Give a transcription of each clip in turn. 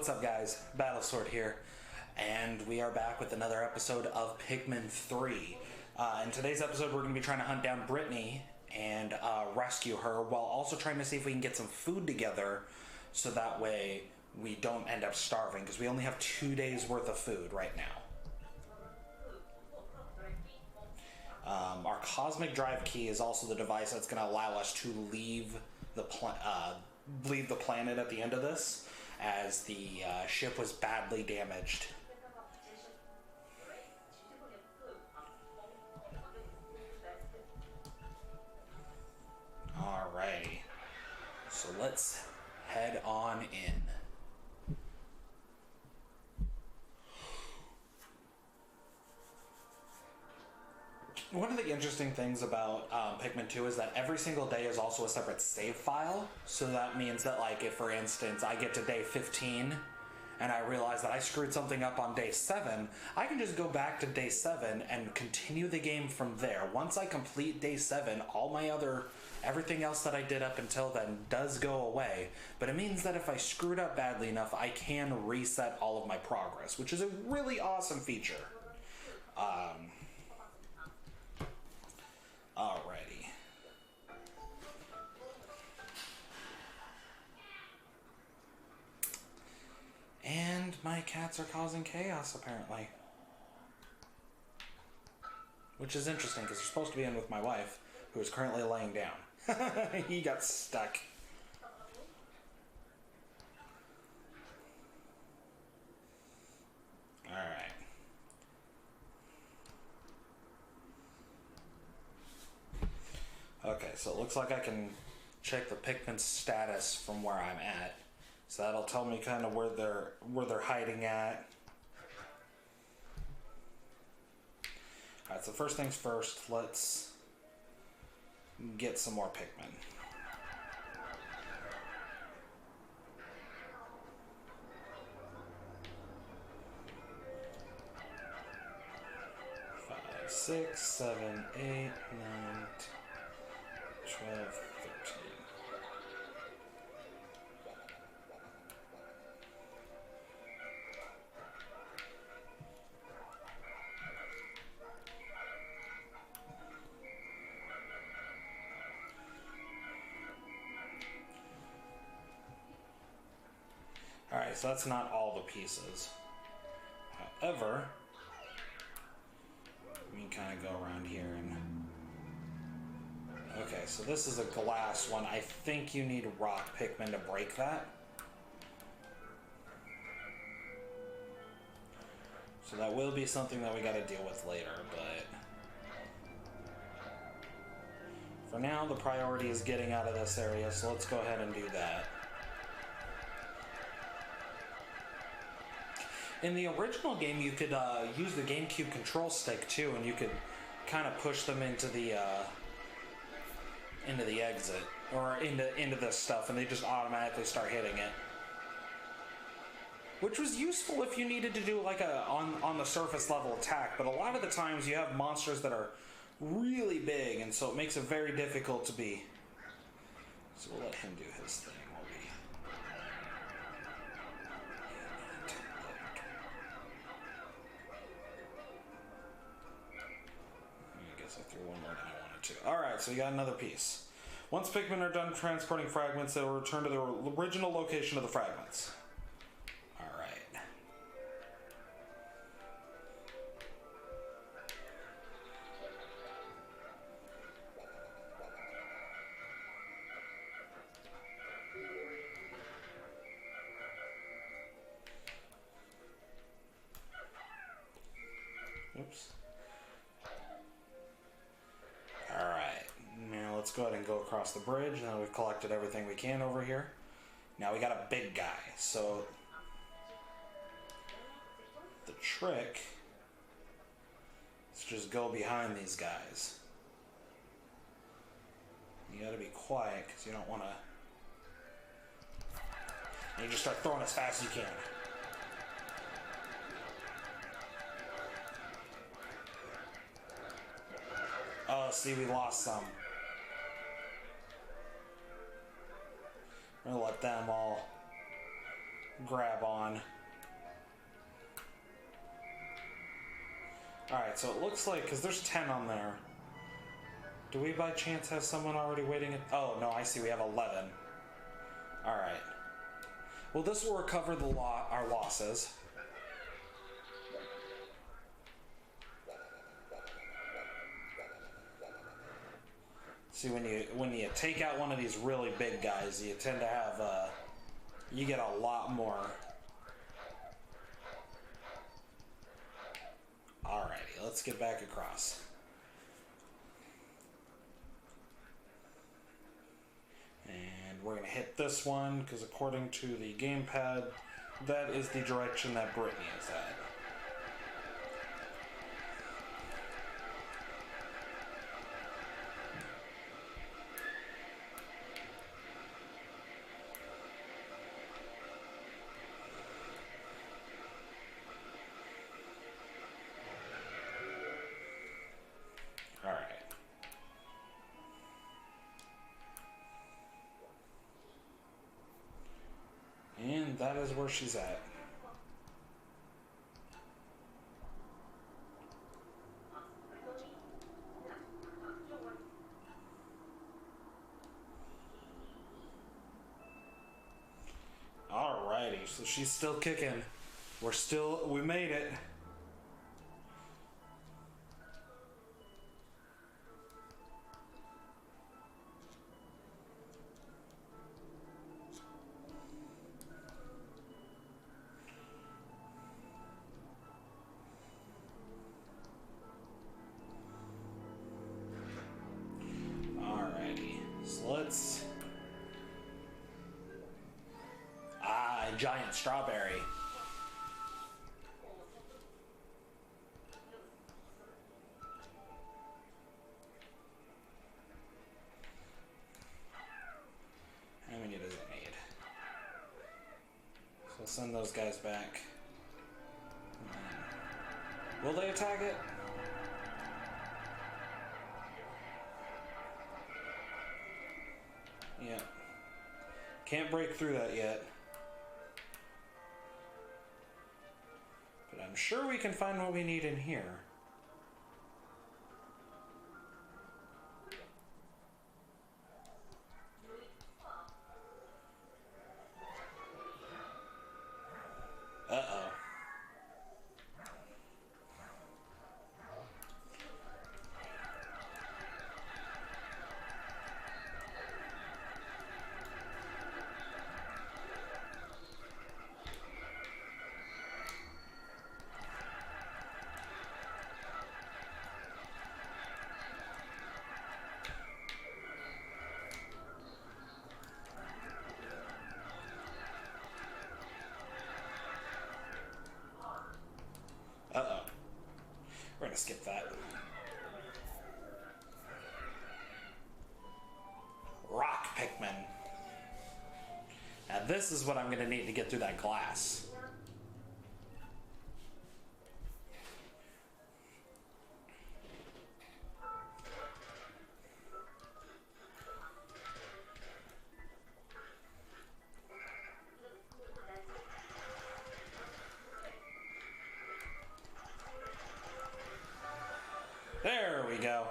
What's up, guys? Battlesword here, and we are back with another episode of Pikmin 3. In today's episode, we're going to be trying to hunt down Brittany and rescue her, while also trying to see if we can get some food together, so that way we don't end up starving, because we only have 2 days worth of food right now. Our Cosmic Drive Key is also the device that's going to allow us to leave the planet at the end of this, as the ship was badly damaged. Alrighty, so let's head on in. One of the interesting things about Pikmin 2 is that every single day is also a separate save file. So that means that, like, if for instance I get to day 15 and I realize that I screwed something up on day 7, I can just go back to day 7 and continue the game from there. Once I complete day 7, everything else that I did up until then does go away. But it means that if I screwed up badly enough, I can reset all of my progress, which is a really awesome feature. Alrighty. And my cats are causing chaos, apparently. Which is interesting, because they're supposed to be in with my wife, who is currently laying down. He got stuck. Alright. Okay, so it looks like I can check the Pikmin status from where I'm at. So that'll tell me kind of where they're hiding at. Alright, so first things first, let's get some more Pikmin. Five, 6, 7, 8, 9, 12, 13. Alright, so that's not all the pieces. However, we can kind of go around here and... Okay, so this is a glass one. I think you need rock Pikmin to break that. So that will be something that we gotta deal with later, but... For now, the priority is getting out of this area, so let's go ahead and do that. In the original game, you could use the GameCube control stick too, and you could kind of push them into the exit, or into this stuff, and they just automatically start hitting it. Which was useful if you needed to do like a on the surface level attack, but a lot of the times you have monsters that are really big, and so it makes it very difficult to be. So we'll let him do his thing while we... I guess I threw one more than I wanted to. Alright, so we got another piece. Once Pikmin are done transporting fragments, they will return to the original location of the fragments. Alright. Oops. Alright, now let's go ahead and go across the bridge. Now we've collected everything we can over here. Now we got a big guy, so the trick is just go behind these guys. You gotta be quiet, because you don't want to... And you just start throwing as fast as you can. Oh, see, we lost some. We're gonna let them all grab on. Alright, so it looks like, because there's 10 on there. Do we by chance have someone already waiting? Oh, no, I see. We have 11. Alright. Well, this will recover our losses. See, when you take out one of these really big guys, you tend to have you get a lot more. Alrighty, let's get back across. And we're gonna hit this one because according to the gamepad, that is the direction that Brittany is at. And that is where she's at. Alrighty, so she's still kicking. We made it. Let's... giant strawberry. How many does it need? So send those guys back. Will they attack it? Yeah. Can't break through that yet. But I'm sure we can find what we need in here. Uh-oh. Uh-oh. We're gonna skip that. Rock Pikmin. Now this is what I'm gonna need to get through that glass. There we go.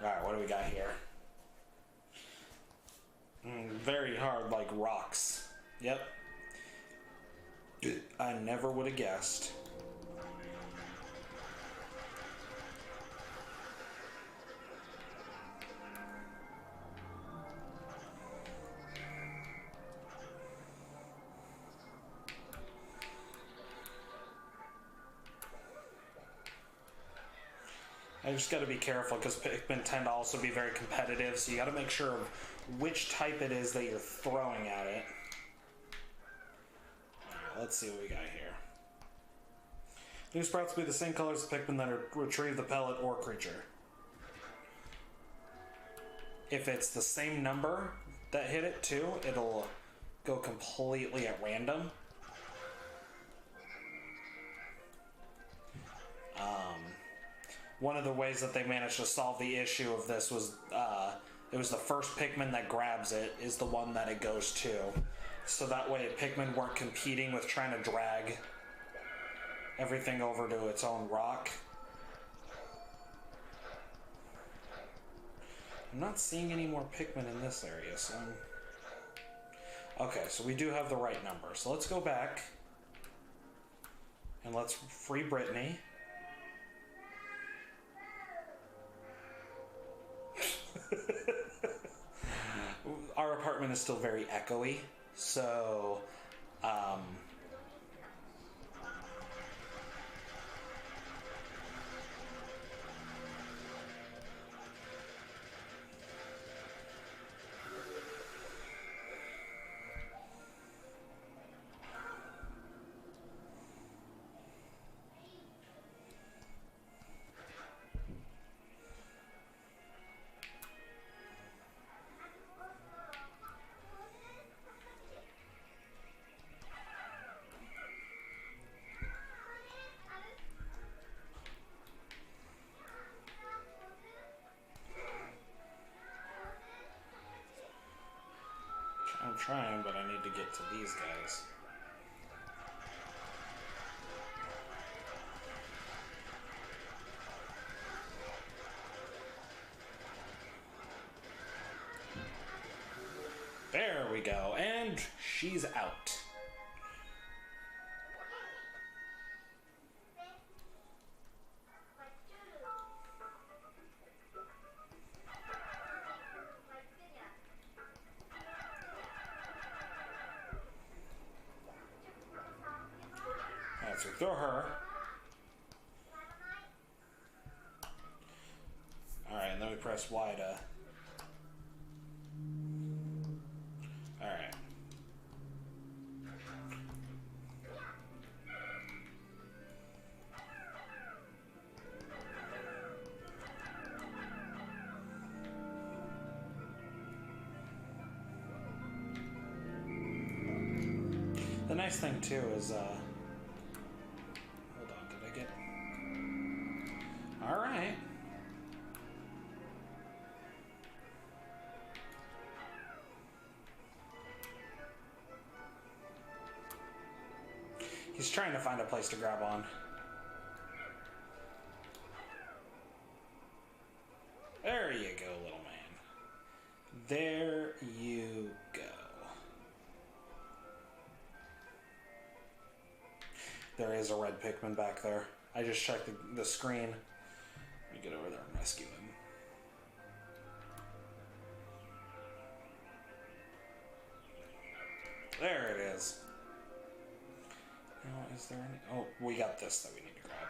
Alright, what do we got here? Very hard, like rocks. Yep. I never would have guessed. I just got to be careful because Pikmin tend to also be very competitive, so you got to make sure of which type it is that you're throwing at it. Alright, let's see what we got here. New sprouts will be the same color as the Pikmin that retrieve the pellet or creature. If it's the same number that hit it too, it'll go completely at random. One of the ways that they managed to solve the issue of this was it was the first Pikmin that grabs it is the one that it goes to. So that way Pikmin weren't competing with trying to drag everything over to its own rock. I'm not seeing any more Pikmin in this area, so okay, so we do have the right number. So let's go back and let's free Brittany. Our apartment is still very echoey, so I'm trying, but I need to get to these guys. There we go, and she's out. So throw her. Alright, and then we press Y to... Alright. The nice thing too is alright. He's trying to find a place to grab on. There you go, little man. There you go. There is a red Pikmin back there. I just checked the screen. Let me get over there and rescue him. There it is. Now, is there any... Oh, we got this that we need to grab.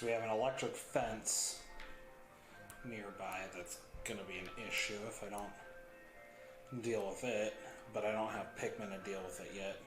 So we have an electric fence nearby that's going to be an issue if I don't deal with it, but I don't have Pikmin to deal with it yet.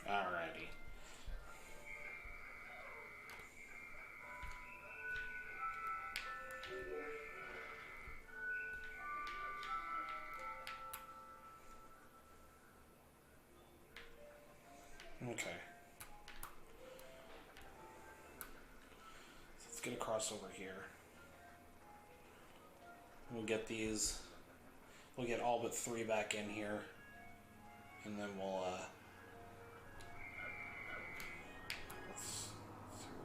Alrighty. Okay. Let's get across over here. We'll get these. We'll get all but 3 back in here. And then we'll, let's see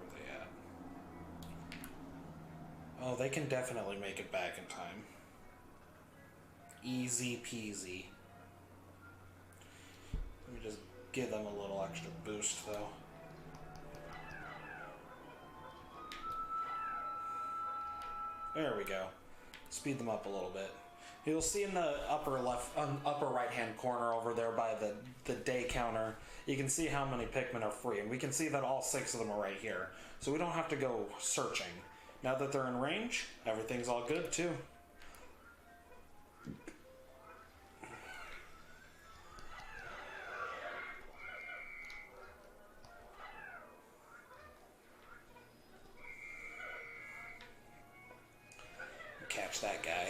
where they at. Oh, they can definitely make it back in time. Easy peasy. Let me just give them a little extra boost, though. There we go. Speed them up a little bit. You'll see in the upper right hand corner over there by the day counter, you can see how many Pikmin are free, and we can see that all 6 of them are right here. So we don't have to go searching. Now that they're in range, everything's all good too. Catch that guy.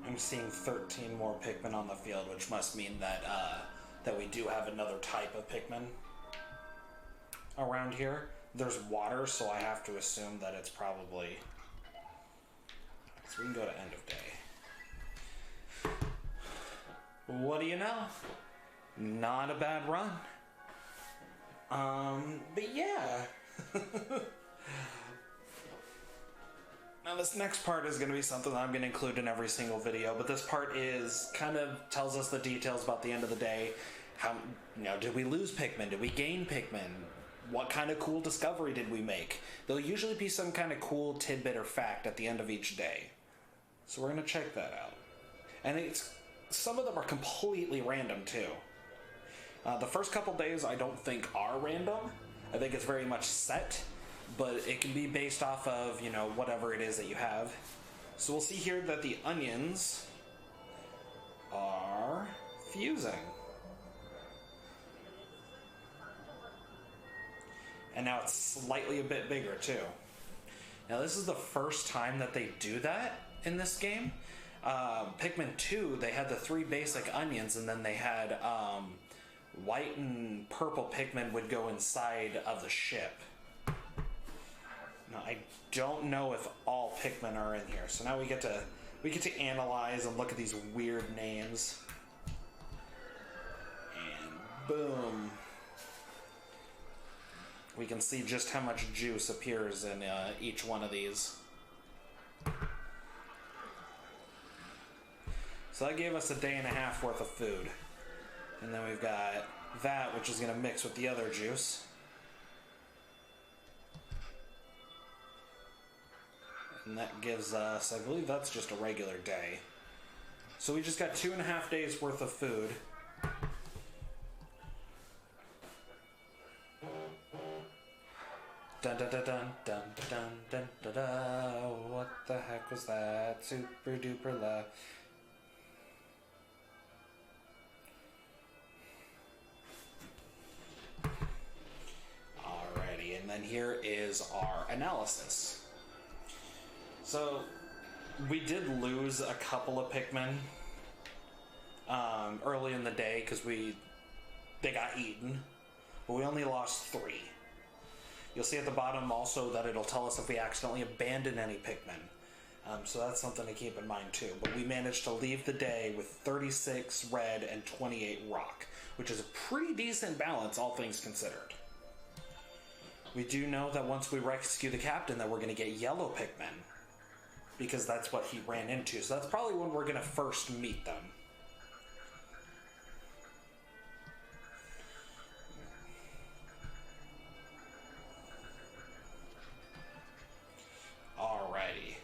I'm seeing 13 more Pikmin on the field, which must mean that that we do have another type of Pikmin around here. There's water, so I have to assume that it's probably... So we can go to end of day. What do you know? Not a bad run. But yeah. Now this next part is going to be something that I'm going to include in every single video, but this part is kind of tells us the details about the end of the day. How, did we lose Pikmin? Did we gain Pikmin? What kind of cool discovery did we make? There'll usually be some kind of cool tidbit or fact at the end of each day. So we're going to check that out. And some of them are completely random too. The first couple days I don't think are random. I think it's very much set. But it can be based off of, whatever it is that you have. So we'll see here that the onions are fusing. And now it's slightly a bit bigger, too. Now this is the first time that they do that in this game. Pikmin 2, they had the 3 basic onions, and then they had white and purple Pikmin would go inside of the ship. Now, I don't know if all Pikmin are in here, so now we get to analyze and look at these weird names. And boom, we can see just how much juice appears in each one of these. So that gave us a day and a half worth of food, and then we've got that, which is going to mix with the other juice. And that gives us, I believe that's just a regular day. So we just got 2.5 days worth of food. Dun dun dun dun dun dun dun dun dun. What the heck was that? Super duper loud. Alrighty, and then here is our analysis. So we did lose a couple of Pikmin early in the day because they got eaten, but we only lost 3. You'll see at the bottom also that it'll tell us if we accidentally abandon any Pikmin. So that's something to keep in mind too. But we managed to leave the day with 36 red and 28 rock, which is a pretty decent balance, all things considered. We do know that once we rescue the captain that we're going to get yellow Pikmin, because that's what he ran into. So that's probably when we're going to first meet them. Alrighty.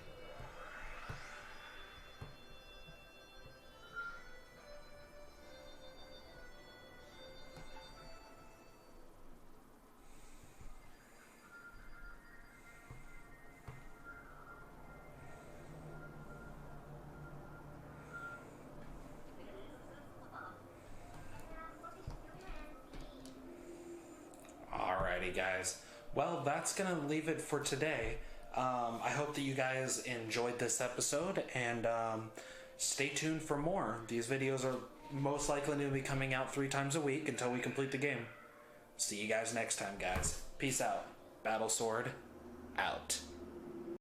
Alrighty, guys. Well, that's going to leave it for today. I hope that you guys enjoyed this episode, and stay tuned for more. These videos are most likely to be coming out 3 times a week until we complete the game. See you guys next time, guys. Peace out. Battle Sword, out.